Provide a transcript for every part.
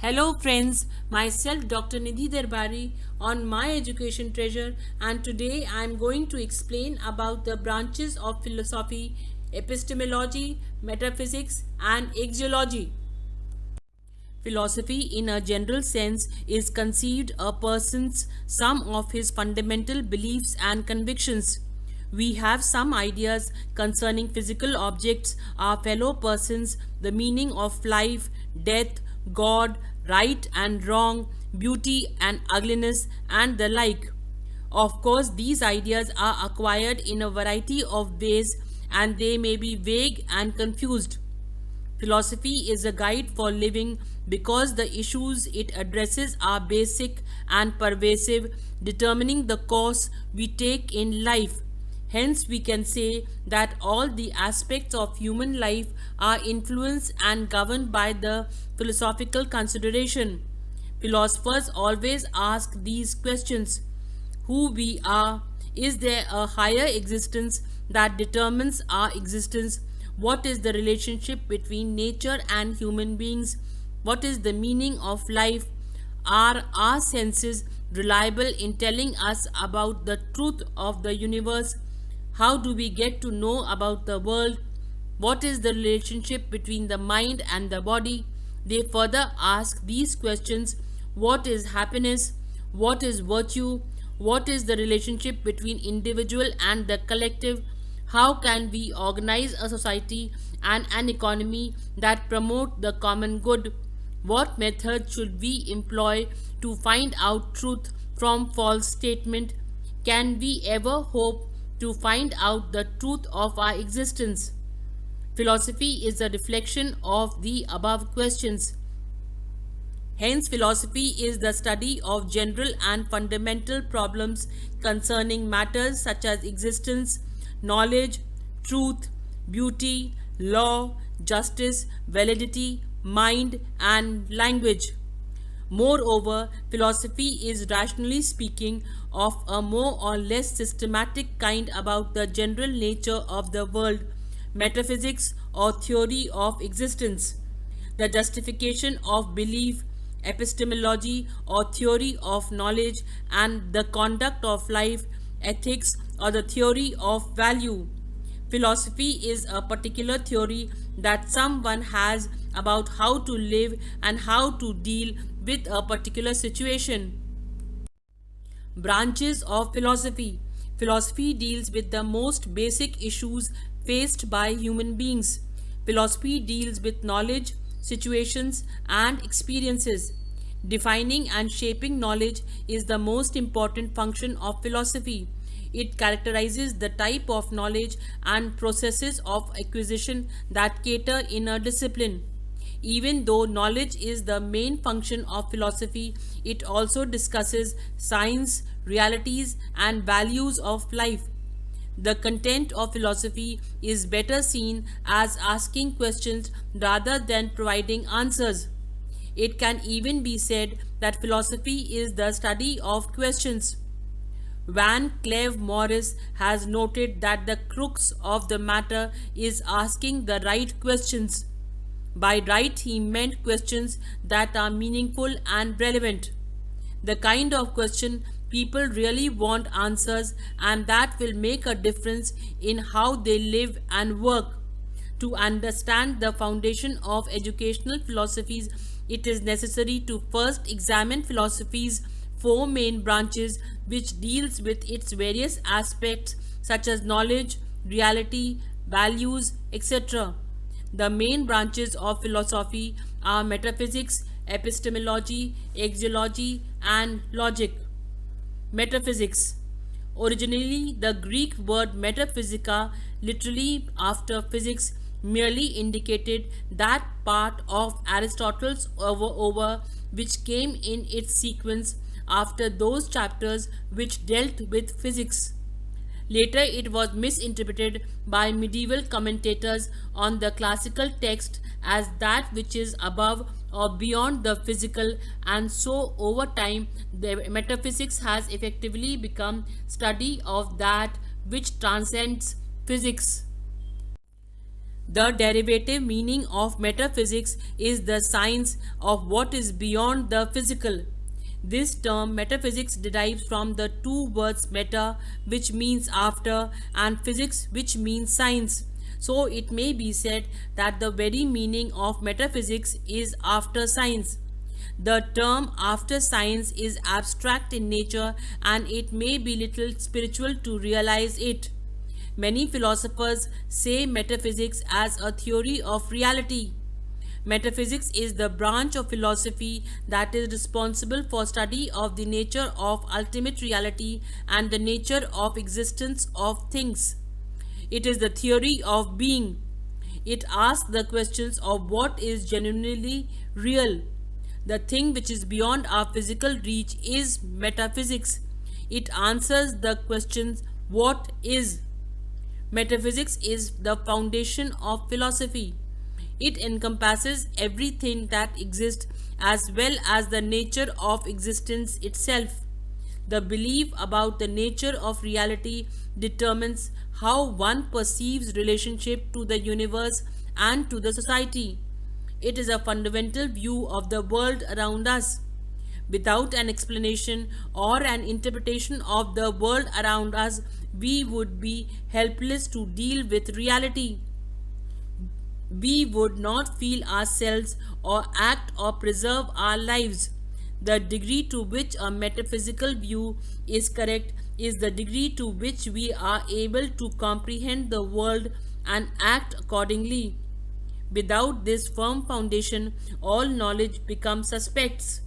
Hello friends, myself Dr. Nidhi Darbari on My Education Treasure, and today I am going to explain about the branches of philosophy, epistemology, metaphysics and axiology. Philosophy in a general sense is conceived a person's sum of his fundamental beliefs and convictions. We have some ideas concerning physical objects, our fellow persons, the meaning of life, death, God, right and wrong, beauty and ugliness, and the like. Of course, these ideas are acquired in a variety of ways and they may be vague and confused. Philosophy is a guide for living because the issues it addresses are basic and pervasive, determining the course we take in life. Hence, we can say that all the aspects of human life are influenced and governed by the philosophical consideration. Philosophers always ask these questions: who we are, is there a higher existence that determines our existence, what is the relationship between nature and human beings, what is the meaning of life, are our senses reliable in telling us about the truth of the universe, how do we get to know about the world, what is the relationship between the mind and the body. They further ask these questions: what is happiness, what is virtue, what is the relationship between individual and the collective, how can we organize a society and an economy that promote the common good, what method should we employ to find out truth from false statement, can we ever hope to find out the truth of our existence. Philosophy is a reflection of the above questions. Hence, philosophy is the study of general and fundamental problems concerning matters such as existence, knowledge, truth, beauty, law, justice, validity, mind, and language. Moreover, philosophy is, rationally speaking, of a more or less systematic kind about the general nature of the world, metaphysics or theory of existence, the justification of belief, epistemology or theory of knowledge, and the conduct of life, ethics or the theory of value. Philosophy is a particular theory that someone has about how to live and how to deal with a particular situation. Branches of philosophy. Philosophy deals with the most basic issues faced by human beings. Philosophy deals with knowledge, situations, and experiences. Defining and shaping knowledge is the most important function of philosophy. It characterizes the type of knowledge and processes of acquisition that cater in a discipline. Even though knowledge is the main function of philosophy, it also discusses science, realities, and values of life. The content of philosophy is better seen as asking questions rather than providing answers. It can even be said that philosophy is the study of questions. Van Cleve Morris has noted that the crux of the matter is asking the right questions. By right, he meant questions that are meaningful and relevant. The kind of question people really want answers and that will make a difference in how they live and work. To understand the foundation of educational philosophies, it is necessary to first examine philosophy's four main branches, which deals with its various aspects such as knowledge, reality, values, etc. The main branches of philosophy are metaphysics, epistemology, axiology, and logic. Metaphysics. Originally, the Greek word metaphysica, literally after physics, merely indicated that part of Aristotle's over which came in its sequence after those chapters which dealt with physics. Later, it was misinterpreted by medieval commentators on the classical text as that which is above or beyond the physical, and so over time, the metaphysics has effectively become study of that which transcends physics. The derivative meaning of metaphysics is the science of what is beyond the physical. This term metaphysics derives from the two words meta, which means after, and physics, which means science. So it may be said that the very meaning of metaphysics is after science. The term after science is abstract in nature and it may be little spiritual to realize it. Many philosophers say metaphysics as a theory of reality. Metaphysics is the branch of philosophy that is responsible for study of the nature of ultimate reality and the nature of existence of things. It is the theory of being. It asks the questions of what is genuinely real. The thing which is beyond our physical reach is metaphysics. It answers the questions what is. Metaphysics is the foundation of philosophy. It encompasses everything that exists as well as the nature of existence itself. The belief about the nature of reality determines how one perceives relationship to the universe and to the society. It is a fundamental view of the world around us. Without an explanation or an interpretation of the world around us, we would be helpless to deal with reality. We would not feel ourselves or act or preserve our lives. The degree to which a metaphysical view is correct is the degree to which we are able to comprehend the world and act accordingly. Without this firm foundation, all knowledge becomes suspects.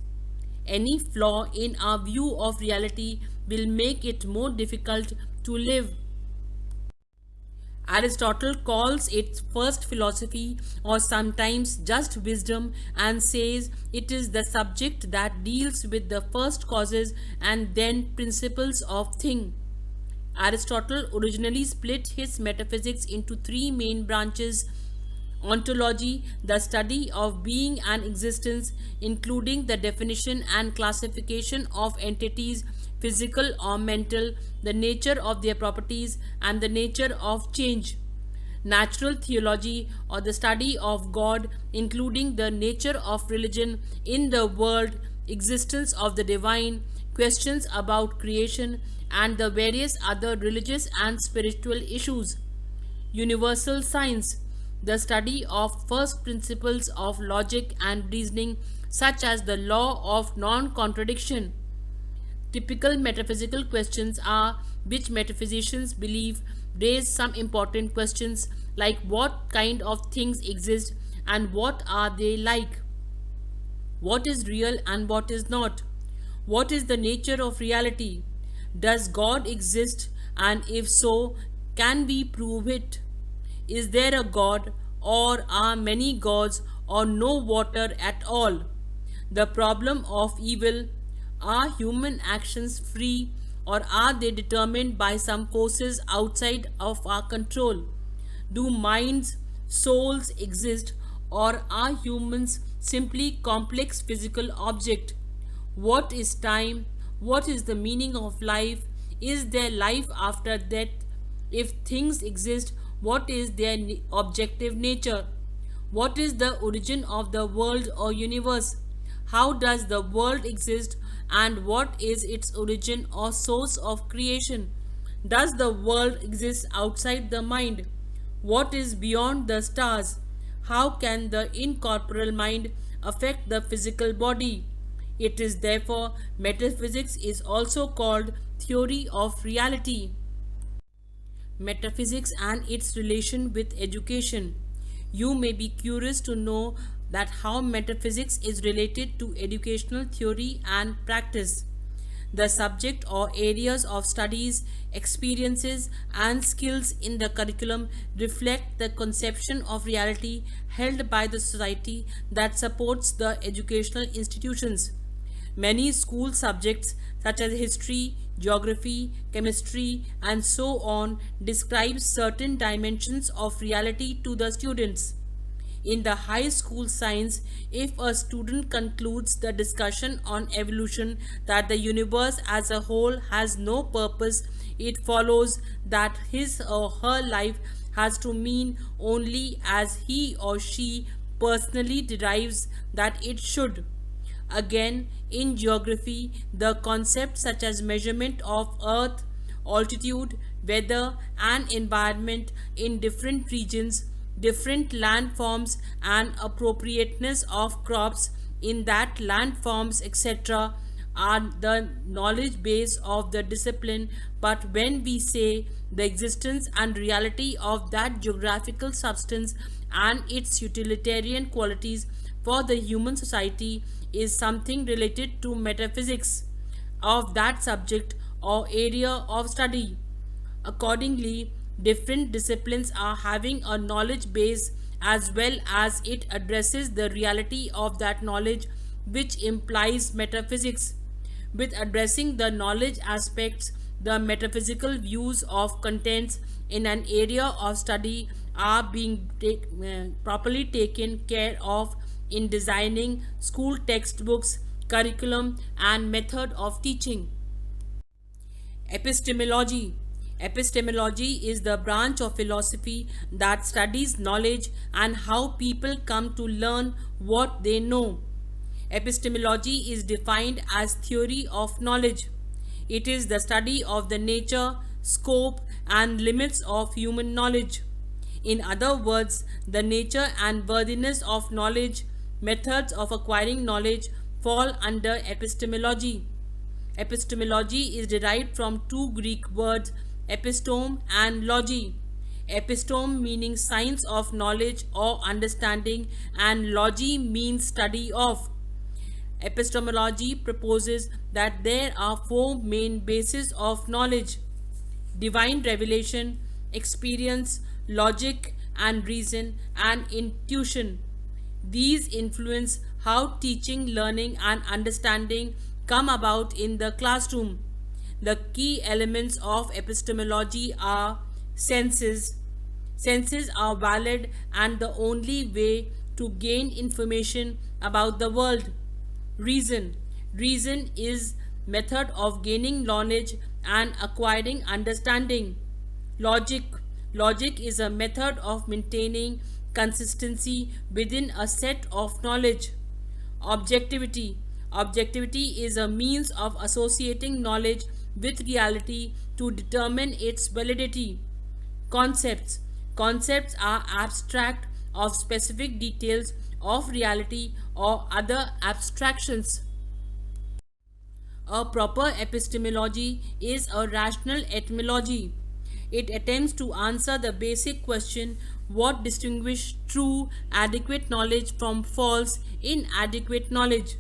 Any flaw in our view of reality will make it more difficult to live. Aristotle calls it first philosophy or sometimes just wisdom and says it is the subject that deals with the first causes and then principles of thing. Aristotle originally split his metaphysics into three main branches: ontology, the study of being and existence, including the definition and classification of entities, physical or mental, the nature of their properties, and the nature of change. Natural theology, or the study of God, including the nature of religion in the world, existence of the divine, questions about creation, and the various other religious and spiritual issues. Universal science, the study of first principles of logic and reasoning, such as the law of non contradiction. Typical metaphysical questions are which metaphysicians believe raise some important questions like what kind of things exist and what are they like, what is real and what is not, what is the nature of reality, does God exist, and if so, can we prove it? Is there a God, or are many gods, or no water at all? The problem of evil: are human actions free, or are they determined by some forces outside of our control? Do minds, souls exist, or are humans simply complex physical objects? What is time? What is the meaning of life? Is there life after death? If things exist, what is their objective nature? What is the origin of the world or universe? How does the world exist and what is its origin or source of creation? Does the world exist outside the mind? What is beyond the stars? How can the incorporeal mind affect the physical body? It is therefore metaphysics is also called theory of reality. Metaphysics and its relation with education. You may be curious to know that how metaphysics is related to educational theory and practice. The subject or areas of studies, experiences, and skills in the curriculum reflect the conception of reality held by the society that supports the educational institutions. Many school subjects such as history, geography, chemistry, and so on describe certain dimensions of reality to the students. In the high school science, if a student concludes the discussion on evolution that the universe as a whole has no purpose, it follows that his or her life has to mean only as he or she personally derives that it should. Again, in geography, the concepts such as measurement of earth, altitude, weather, and environment in different regions, different landforms, and appropriateness of crops in that landforms, etc., are the knowledge base of the discipline. But when we say the existence and reality of that geographical substance and its utilitarian qualities for the human society is something related to metaphysics of that subject or area of study. Accordingly, different disciplines are having a knowledge base as well as it addresses the reality of that knowledge, which implies metaphysics. With addressing the knowledge aspects, the metaphysical views of contents in an area of study are being properly taken care of in designing school textbooks, curriculum, and method of teaching. Epistemology. Epistemology is the branch of philosophy that studies knowledge and how people come to learn what they know. Epistemology is defined as theory of knowledge. It is the study of the nature, scope, and limits of human knowledge. In other words, the nature and worthiness of knowledge, methods of acquiring knowledge fall under epistemology. Epistemology is derived from two Greek words, epistome and logy. Epistome meaning science of knowledge or understanding, and logy means study of. Epistemology proposes that there are four main bases of knowledge: divine revelation, experience, logic and reason, and intuition. These influence how teaching, learning, and understanding come about in the classroom. The key elements of epistemology are senses. Senses are valid and the only way to gain information about the world. Reason. Reason is method of gaining knowledge and acquiring understanding. Logic. Logic is a method of maintaining consistency within a set of knowledge. Objectivity. Objectivity is a means of associating knowledge with reality to determine its validity. Concepts. Concepts are abstract of specific details of reality or other abstractions. A proper epistemology is a rational etymology. It attempts to answer the basic question: what distinguishes true, adequate knowledge from false, inadequate knowledge?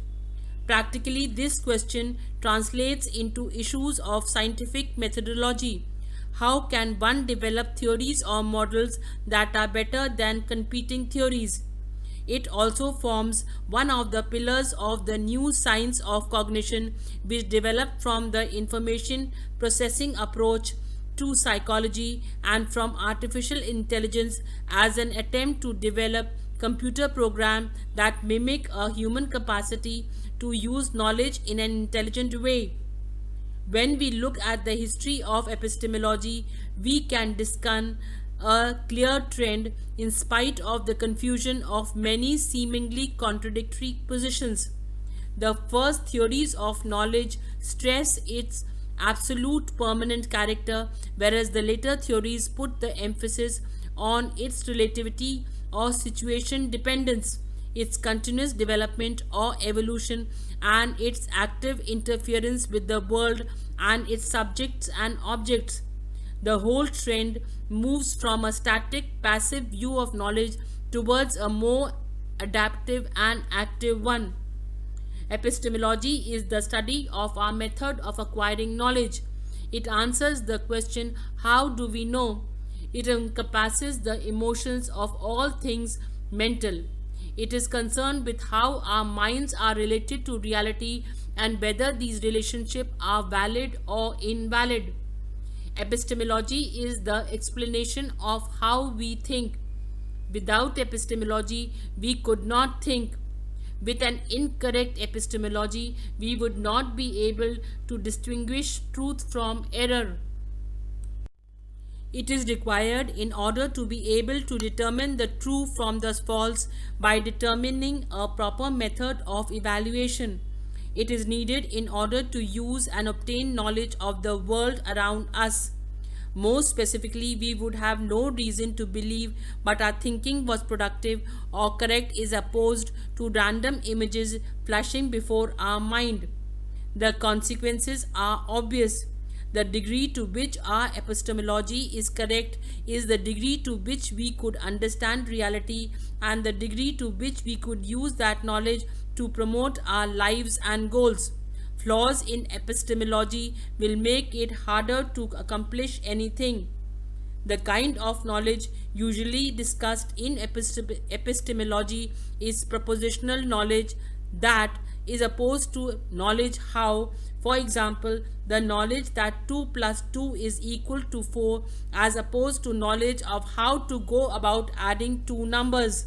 Practically, this question translates into issues of scientific methodology. How can one develop theories or models that are better than competing theories? It also forms one of the pillars of the new science of cognition, which developed from the information processing approach to psychology and from artificial intelligence as an attempt to develop computer programs that mimic a human capacity to use knowledge in an intelligent way. When we look at the history of epistemology, we can discern a clear trend in spite of the confusion of many seemingly contradictory positions. The first theories of knowledge stress its absolute permanent character, whereas the later theories put the emphasis on its relativity or situation dependence, its continuous development or evolution, and its active interference with the world and its subjects and objects. The whole trend moves from a static, passive view of knowledge towards a more adaptive and active one. Epistemology is the study of our method of acquiring knowledge. It answers the question, how do we know? It encompasses the emotions of all things mental. It is concerned with how our minds are related to reality and whether these relationships are valid or invalid. Epistemology is the explanation of how we think. Without epistemology, we could not think. With an incorrect epistemology, we would not be able to distinguish truth from error. It is required in order to be able to determine the true from the false by determining a proper method of evaluation. It is needed in order to use and obtain knowledge of the world around us. More specifically, we would have no reason to believe but our thinking was productive or correct is opposed to random images flashing before our mind. The consequences are obvious. The degree to which our epistemology is correct is the degree to which we could understand reality and the degree to which we could use that knowledge to promote our lives and goals. Flaws in epistemology will make it harder to accomplish anything. The kind of knowledge usually discussed in epistemology is propositional knowledge, that is opposed to knowledge how, for example, the knowledge that 2 plus 2 is equal to 4, as opposed to knowledge of how to go about adding two numbers.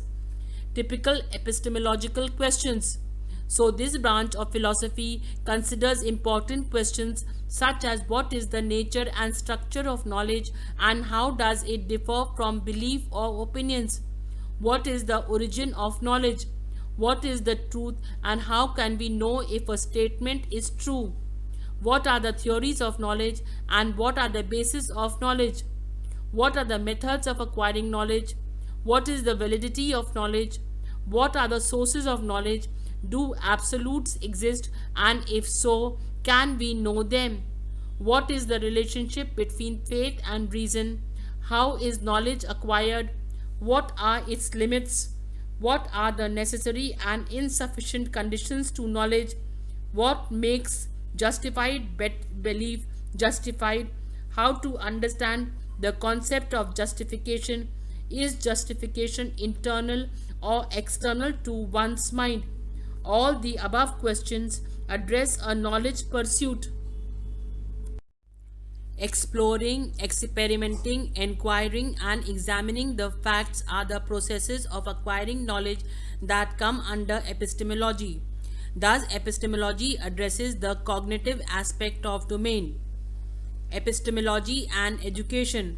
Typical epistemological questions. So, this branch of philosophy considers important questions such as what is the nature and structure of knowledge and how does it differ from belief or opinions? What is the origin of knowledge? What is the truth and how can we know if a statement is true? What are the theories of knowledge and what are the bases of knowledge? What are the methods of acquiring knowledge? What is the validity of knowledge? What are the sources of knowledge? Do absolutes exist, and if so, can we know them? What is the relationship between faith and reason? How is knowledge acquired? What are its limits? What are the necessary and insufficient conditions to knowledge? What makes justified belief justified? How to understand the concept of justification? Is justification internal or external to one's mind? All the above questions address a knowledge pursuit. Exploring, experimenting, inquiring, and examining the facts are the processes of acquiring knowledge that come under epistemology. Thus, epistemology addresses the cognitive aspect of domain. Epistemology and education.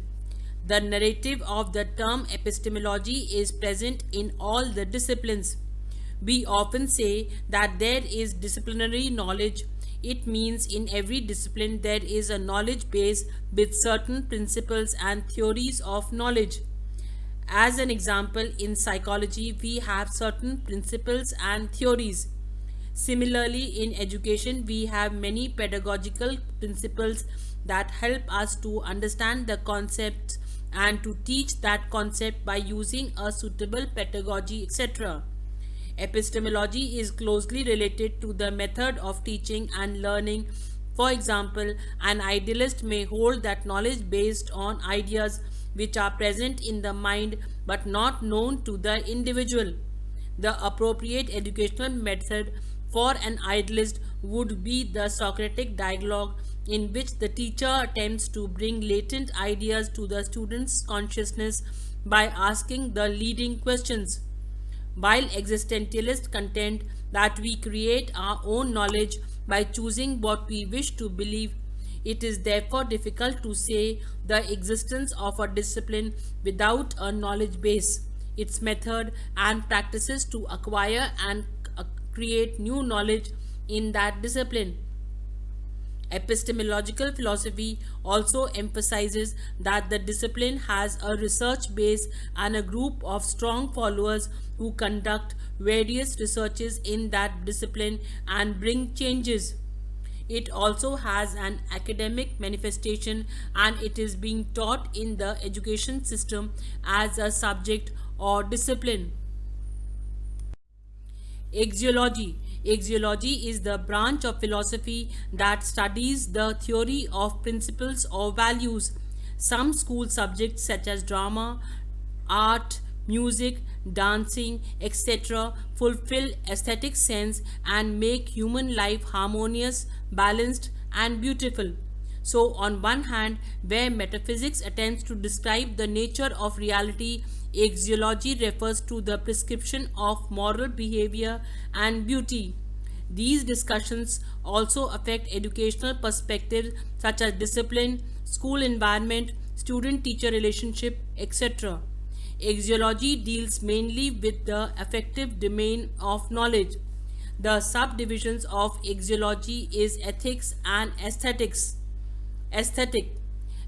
The narrative of the term epistemology is present in all the disciplines. We often say that there is disciplinary knowledge. It means in every discipline there is a knowledge base with certain principles and theories of knowledge. As an example, in psychology, we have certain principles and theories. Similarly, in education, we have many pedagogical principles that help us to understand the concepts and to teach that concept by using a suitable pedagogy, etc. Epistemology is closely related to the method of teaching and learning. For example, an idealist may hold that knowledge based on ideas which are present in the mind but not known to the individual. The appropriate educational method for an idealist would be the Socratic dialogue, in which the teacher attempts to bring latent ideas to the student's consciousness by asking the leading questions. While existentialists contend that we create our own knowledge by choosing what we wish to believe, it is therefore difficult to say the existence of a discipline without a knowledge base, its method and practices to acquire and create new knowledge in that discipline. Epistemological philosophy also emphasizes that the discipline has a research base and a group of strong followers who conduct various researches in that discipline and bring changes. It also has an academic manifestation and it is being taught in the education system as a subject or discipline. Axiology. Axiology is the branch of philosophy that studies the theory of principles or values. Some school subjects such as drama, art, music, dancing, etc. fulfill aesthetic sense and make human life harmonious, balanced and beautiful. So, on one hand, where metaphysics attempts to describe the nature of reality, axiology refers to the prescription of moral behavior and beauty. These discussions also affect educational perspectives such as discipline, school environment, student-teacher relationship, etc. Axiology deals mainly with the affective domain of knowledge. The subdivisions of axiology is ethics and aesthetics. Aesthetic.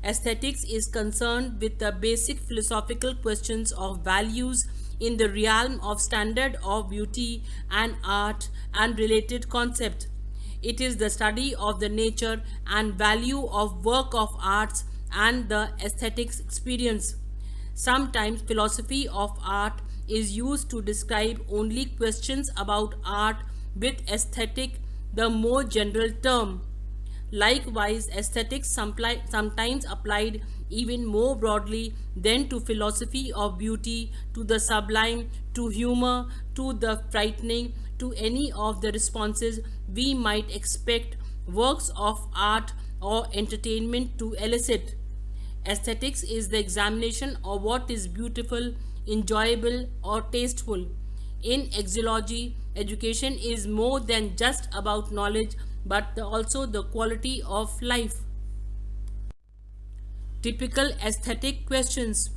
Aesthetics is concerned with the basic philosophical questions of values in the realm of standard of beauty and art and related concept. It is the study of the nature and value of work of arts and the aesthetics experience. Sometimes philosophy of art is used to describe only questions about art, with aesthetic the more general term. Likewise, aesthetics sometimes applied even more broadly than to philosophy of beauty, to the sublime, to humor, to the frightening, to any of the responses we might expect works of art or entertainment to elicit. Aesthetics is the examination of what is beautiful, enjoyable, or tasteful. In axiology, education is more than just about knowledge but also the quality of life. Typical aesthetic questions: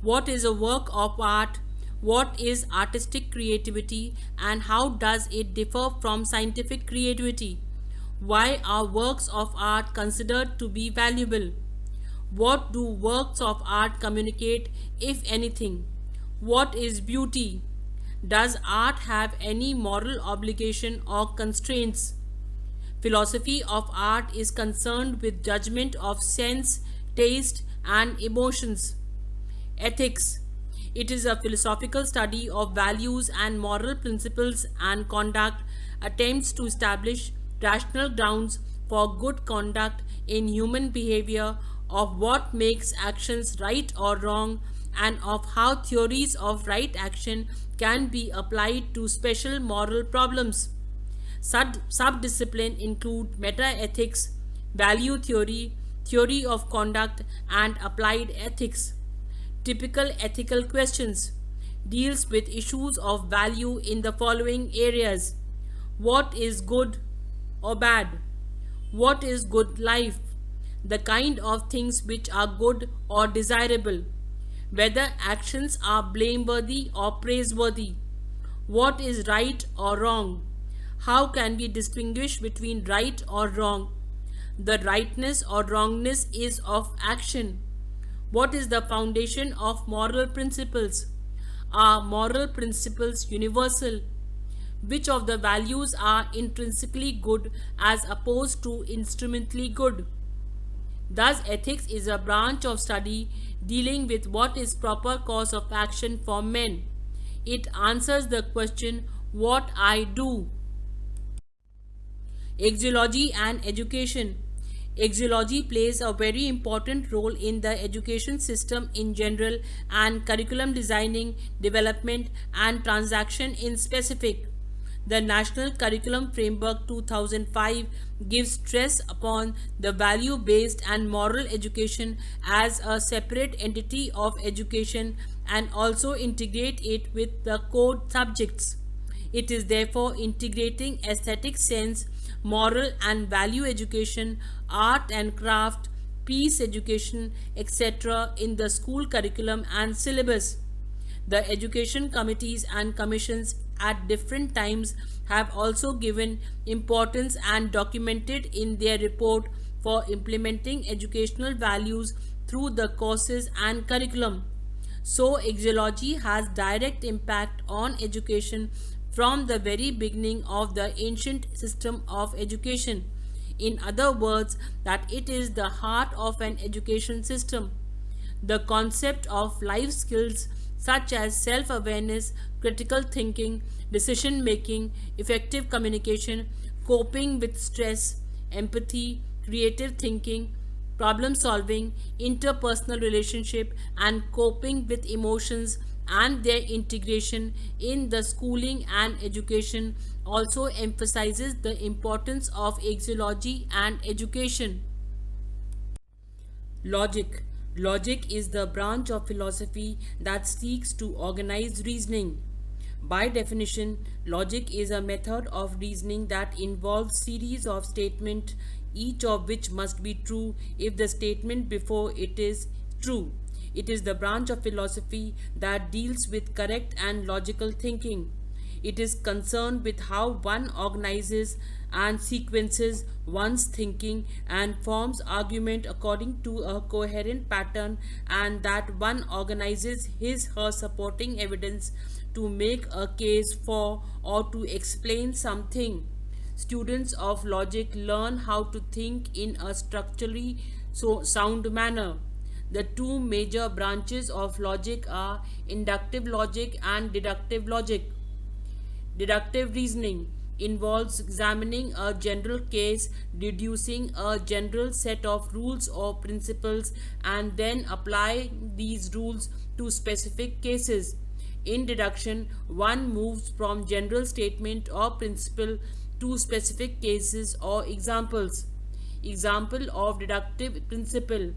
what is a work of art? What is artistic creativity and how does it differ from scientific creativity? Why are works of art considered to be valuable? What do works of art communicate, if anything? What is beauty? Does art have any moral obligation or constraints? Philosophy of art is concerned with judgment of sense, taste, and emotions. Ethics. It is a philosophical study of values and moral principles and conduct, attempts to establish rational grounds for good conduct in human behavior, of what makes actions right or wrong, and of how theories of right action can be applied to special moral problems. Subdiscipline include metaethics, value theory, theory of conduct, and applied ethics. Typical ethical questions deals with issues of value in the following areas: what is good or bad? What is good life? The kind of things which are good or desirable. Whether actions are blameworthy or praiseworthy. What is right or wrong? How can we distinguish between right or wrong? The rightness or wrongness is of action. What is the foundation of moral principles? Are moral principles universal? Which of the values are intrinsically good as opposed to instrumentally good? Thus, ethics is a branch of study dealing with what is proper course of action for men. It answers the question, what I do. Axiology and education. Axiology plays a very important role in the education system in general and curriculum designing, development, and transaction in specific. The National Curriculum Framework 2005 gives stress upon the value-based and moral education as a separate entity of education and also integrate it with the core subjects. It is therefore integrating aesthetic sense, moral and value education, art and craft, peace education, etc. in the school curriculum and syllabus. The education committees and commissions at different times have also given importance and documented in their report for implementing educational values through the courses and curriculum. So, axiology has direct impact on education from the very beginning of the ancient system of education. In other words, that it is the heart of an education system. The concept of life skills such as self-awareness, critical thinking, decision-making, effective communication, coping with stress, empathy, creative thinking, problem-solving, interpersonal relationship, and coping with emotions and their integration in the schooling and education also emphasizes the importance of axiology and education. Logic. Logic is the branch of philosophy that seeks to organize reasoning. By definition, logic is a method of reasoning that involves series of statements, each of which must be true if the statement before it is True, it is the branch of philosophy that deals with correct and logical thinking. It is concerned with how one organizes and sequences one's thinking and forms argument according to a coherent pattern, and that one organizes his her supporting evidence to make a case for or to explain something. Students of logic learn how to think in a structurally sound manner. The two major branches of logic are inductive logic and deductive logic. Deductive reasoning involves examining a general case, deducing a general set of rules or principles, and then apply these rules to specific cases. In deduction, one moves from general statement or principle to specific cases or examples. Example of deductive principle: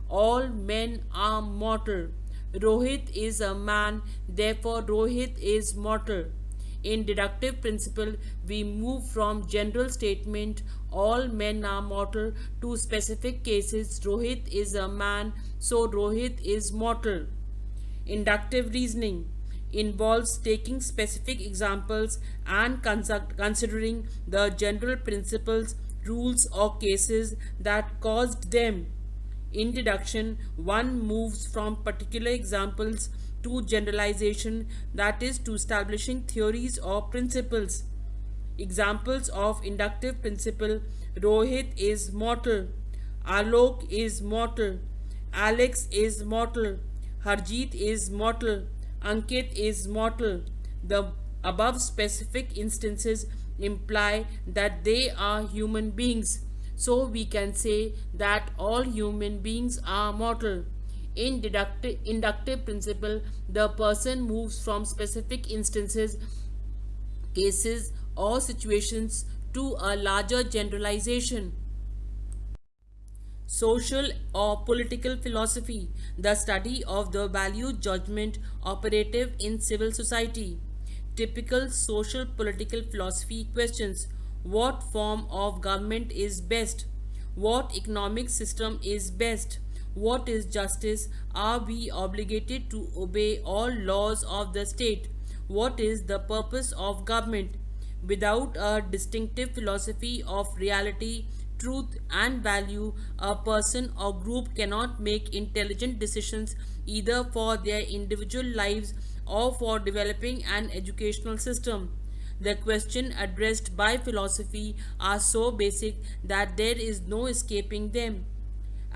all men are mortal. Rohit is a man, therefore Rohit is mortal. In deductive principle, we move from general statement all men are mortal to specific cases Rohit is a man, so Rohit is mortal. Inductive reasoning involves taking specific examples and considering the general principles, rules, or cases that caused them. In deduction, one moves from particular examples to generalization, that is, to establishing theories or principles. Examples of inductive principle: Rohit is mortal, Alok is mortal, Alex is mortal, Harjeet is mortal, Ankit is mortal. The above specific instances imply that they are human beings. So we can say that all human beings are mortal. In inductive principle, the person moves from specific instances, cases, or situations to a larger generalization. Social or political philosophy, the study of the value judgment operative in civil society. Typical social political philosophy questions: what form of government is best? What economic system is best? What is justice? Are we obligated to obey all laws of the state? What is the purpose of government? Without a distinctive philosophy of reality, truth, and value, a person or group cannot make intelligent decisions either for their individual lives or for developing an educational system. The questions addressed by philosophy are so basic that there is no escaping them.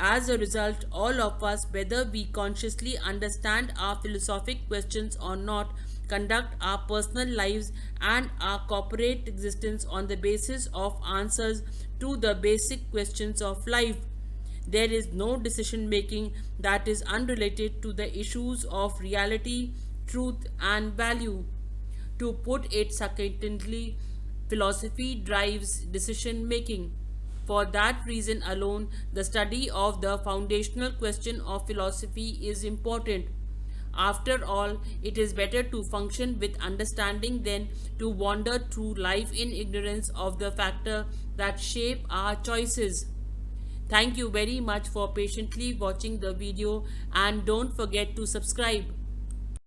As a result, all of us, whether we consciously understand our philosophic questions or not, conduct our personal lives and our corporate existence on the basis of answers to the basic questions of life. There is no decision making that is unrelated to the issues of reality, truth, and value. To put it succinctly, philosophy drives decision making. For that reason alone, the study of the foundational question of philosophy is important. After all, it is better to function with understanding than to wander through life in ignorance of the factors that shape our choices. Thank you very much for patiently watching the video, and don't forget to subscribe.